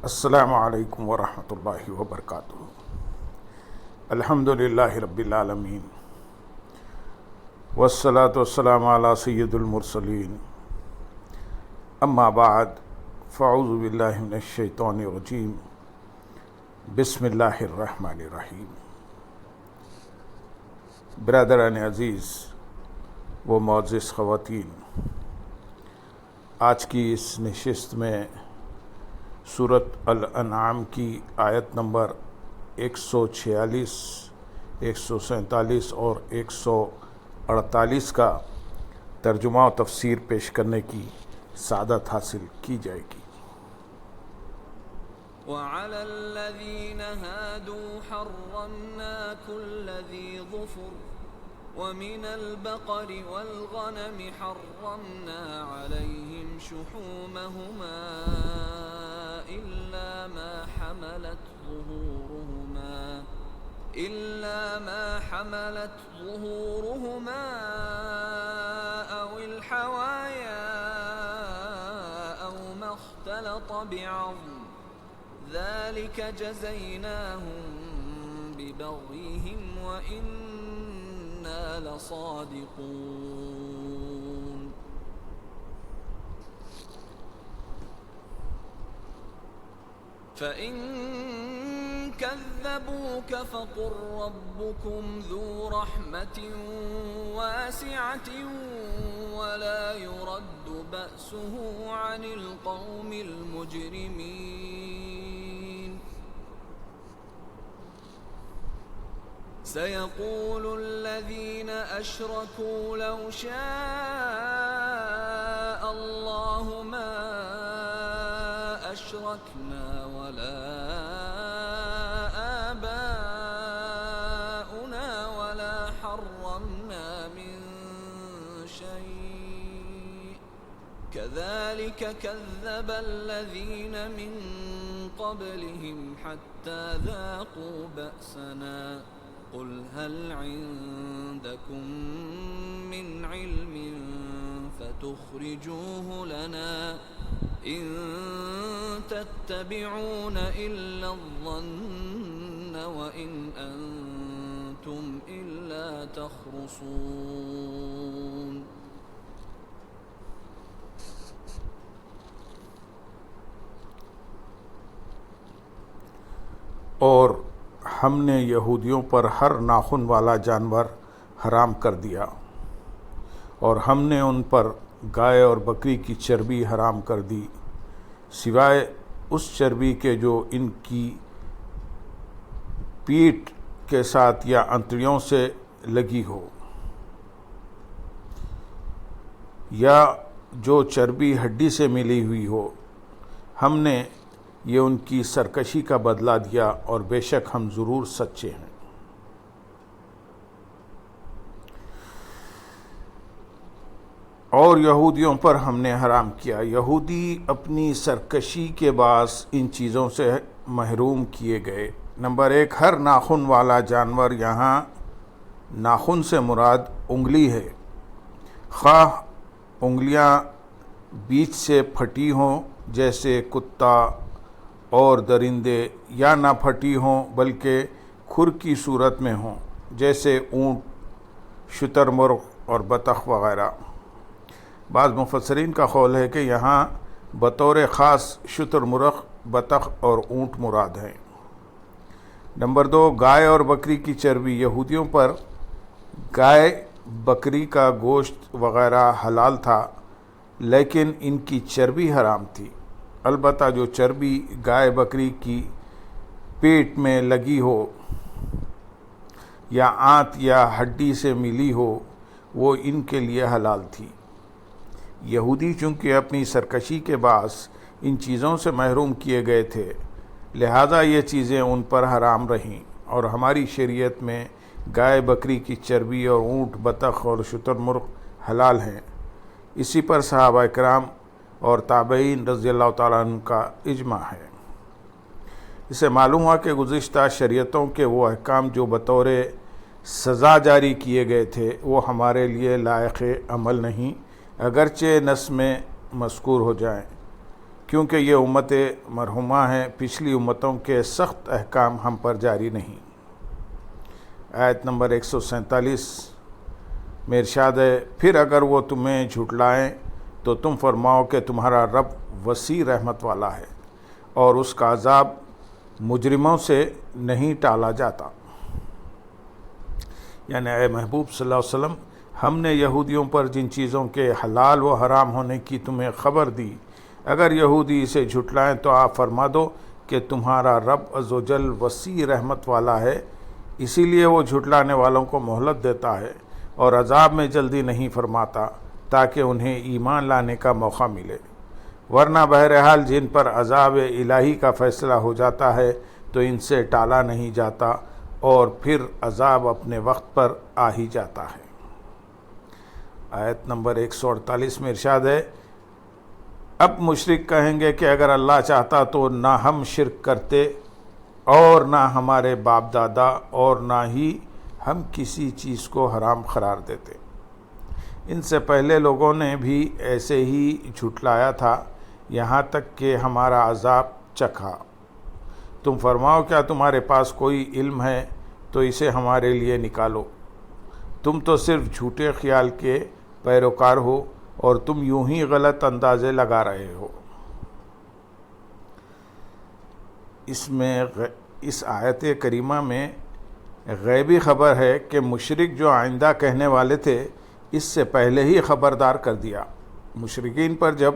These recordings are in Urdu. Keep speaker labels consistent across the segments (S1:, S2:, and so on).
S1: السلام علیکم ورحمۃ اللہ وبرکاتہ۔ الحمد للہ رب العالمین والصلاة والسلام علی سید المرسلین، اما بعد فاعوذ باللہ من الشیطان الرجیم، بسم اللہ الرحمن الرحیم۔ برادران عزیز و معزز خواتین، آج کی اس نشست میں سورۃ الانعام کی آیت نمبر 146، 147 اور 148 کا ترجمہ و تفسیر پیش کرنے کی سعادت حاصل کی جائے گی۔
S2: وَعَلَى الَّذِينَ هَادُوا حَرَّمْنَا كُلَّ ذِي ظُفُرٍ وَمِنَ الْبَقَرِ وَالْغَنَمِ حَرَّمْنَا عَلَيْهِمْ شُحُومَهُمَا إِلَّا مَا حَمَلَتْ ظُهُورُهُمَا أَوِ الْحَوَايَا أَوْ مَا اخْتَلَطَ بِعَظْمٍ ذَلِكَ جَزَيْنَاهُمْ بِبَغْيِهِمْ وَإِنَّا لَصَادِقُونَ۔ فَإِن كَذَّبُوكَ فَقُل رَّبُّكُمْ ذُو رَحْمَةٍ وَاسِعَةٍ وَلَا يُرَدُّ بَأْسُهُ عَنِ الْقَوْمِ الْمُجْرِمِينَ۔ سَيَقُولُ الَّذِينَ أَشْرَكُوا لَوْ شَاءَ اللَّهُ مَا أَشْرَكْنَا وَلَا آبَاؤُنَا وَلَا حَرَّمْنَا مِن شَيْءٍ كَذَلِكَ كَذَّبَ الَّذِينَ مِن قَبْلِهِمْ حَتَّى ذَاقُوا بَأْسَنَا قُلْ هَلْ عِندَكُم مِّنْ عِلْمٍ فَتُخْرِجُوهُ لَنَا إِن تَتَّبِعُونَ إِلَّا الظَّنَّ وَإِنْ أَنْتُمْ إِلَّا تَخْرُصُونَ۔
S1: اور ہم نے یہودیوں پر ہر ناخن والا جانور حرام کر دیا، اور ہم نے ان پر گائے اور بکری کی چربی حرام کر دی، سوائے اس چربی کے جو ان کی پیٹھ کے ساتھ یا انتڑیوں سے لگی ہو، یا جو چربی ہڈی سے ملی ہوئی ہو۔ ہم نے یہ ان کی سرکشی کا بدلہ دیا، اور بے شک ہم ضرور سچے ہیں۔ اور یہودیوں پر ہم نے حرام کیا، یہودی اپنی سرکشی کے باعث ان چیزوں سے محروم کیے گئے۔ نمبر 1، ہر ناخن والا جانور، یہاں ناخن سے مراد انگلی ہے، خواہ انگلیاں بیچ سے پھٹی ہوں جیسے کتا اور درندے، یا نہ پھٹی ہوں بلکہ کھر کی صورت میں ہوں جیسے اونٹ، شتر مرغ اور بطخ وغیرہ۔ بعض مفسرین کا قول ہے کہ یہاں بطور خاص شتر مرغ، بطخ اور اونٹ مراد ہیں۔ نمبر 2، گائے اور بکری کی چربی، یہودیوں پر گائے بکری کا گوشت وغیرہ حلال تھا، لیکن ان کی چربی حرام تھی۔ البتہ جو چربی گائے بکری کی پیٹ میں لگی ہو یا آنت یا ہڈی سے ملی ہو، وہ ان کے لیے حلال تھی۔ یہودی چونکہ اپنی سرکشی کے باعث ان چیزوں سے محروم کیے گئے تھے، لہذا یہ چیزیں ان پر حرام رہیں، اور ہماری شریعت میں گائے بکری کی چربی اور اونٹ، بطخ اور شتر مرغ حلال ہیں۔ اسی پر صحابہ کرام اور تابعین رضی اللہ تعالیٰ عنہ کا اجماع ہے۔ اسے معلوم ہوا کہ گزشتہ شریعتوں کے وہ احکام جو بطور سزا جاری کیے گئے تھے، وہ ہمارے لیے لائق عمل نہیں، اگرچہ نص میں مذکور ہو جائیں، کیونکہ یہ امت مرحومہ ہے، پچھلی امتوں کے سخت احکام ہم پر جاری نہیں۔ آیت نمبر 147 میں ارشاد ہے، پھر اگر وہ تمہیں جھٹلائیں تو تم فرماؤ کہ تمہارا رب وسیع رحمت والا ہے اور اس کا عذاب مجرموں سے نہیں ٹالا جاتا۔ یعنی اے محبوب صلی اللہ علیہ وسلم، ہم نے یہودیوں پر جن چیزوں کے حلال و حرام ہونے کی تمہیں خبر دی، اگر یہودی اسے جھٹلائیں تو آپ فرما دو کہ تمہارا رب عزوجل وسیع رحمت والا ہے، اسی لیے وہ جھٹلانے والوں کو مہلت دیتا ہے اور عذاب میں جلدی نہیں فرماتا تاکہ انہیں ایمان لانے کا موقع ملے، ورنہ بہرحال جن پر عذاب الہی کا فیصلہ ہو جاتا ہے تو ان سے ٹالا نہیں جاتا اور پھر عذاب اپنے وقت پر آ ہی جاتا ہے۔ آیت نمبر 148 میں ارشاد ہے، اب مشرک کہیں گے کہ اگر اللہ چاہتا تو نہ ہم شرک کرتے اور نہ ہمارے باپ دادا اور نہ ہی ہم کسی چیز کو حرام قرار دیتے۔ ان سے پہلے لوگوں نے بھی ایسے ہی جھٹلایا تھا یہاں تک کہ ہمارا عذاب چکھا۔ تم فرماؤ کیا تمہارے پاس کوئی علم ہے تو اسے ہمارے لیے نکالو، تم تو صرف جھوٹے خیال کے پیروکار ہو اور تم یوں ہی غلط اندازے لگا رہے ہو۔ اس آیت کریمہ میں غیبی خبر ہے کہ مشرک جو آئندہ کہنے والے تھے اس سے پہلے ہی خبردار کر دیا۔ مشرکین پر جب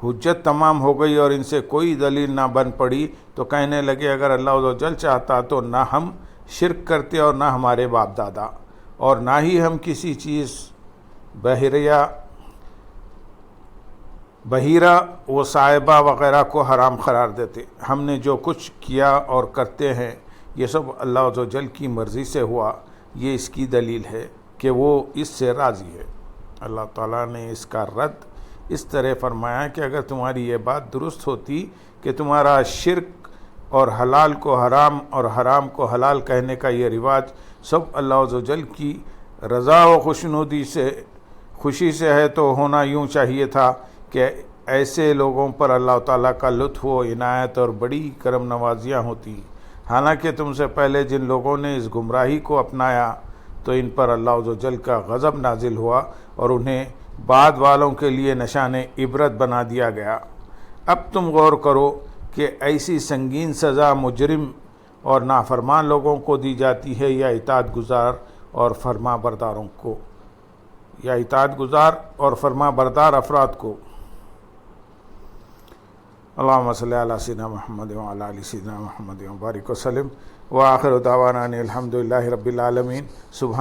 S1: حجت تمام ہو گئی اور ان سے کوئی دلیل نہ بن پڑی تو کہنے لگے اگر اللہ عزوجل چاہتا تو نہ ہم شرک کرتے اور نہ ہمارے باپ دادا اور نہ ہی ہم کسی چیز بحیرہ و صاحبہ وغیرہ کو حرام قرار دیتے۔ ہم نے جو کچھ کیا اور کرتے ہیں یہ سب اللہ عزوجل کی مرضی سے ہوا، یہ اس کی دلیل ہے کہ وہ اس سے راضی ہے۔ اللہ تعالیٰ نے اس کا رد اس طرح فرمایا کہ اگر تمہاری یہ بات درست ہوتی کہ تمہارا شرک اور حلال کو حرام اور حرام کو حلال کہنے کا یہ رواج سب اللہ عزوجل کی رضا و خوشی سے ہے تو ہونا یوں چاہیے تھا کہ ایسے لوگوں پر اللہ تعالیٰ کا لطف و عنایت اور بڑی کرم نوازیاں ہوتی، حالانکہ تم سے پہلے جن لوگوں نے اس گمراہی کو اپنایا تو ان پر اللہ عزوجل کا غضب نازل ہوا اور انہیں بعد والوں کے لیے نشان عبرت بنا دیا گیا۔ اب تم غور کرو کہ ایسی سنگین سزا مجرم اور نافرمان لوگوں کو دی جاتی ہے یا اطاعت گزار اور فرما بردار افراد کو۔ اللہم صلی علی سیدنا محمد وعلی آل سیدنا محمد وبارک وسلم وآخر دعوانا ان الحمد للہ رب العالمین۔ سبحان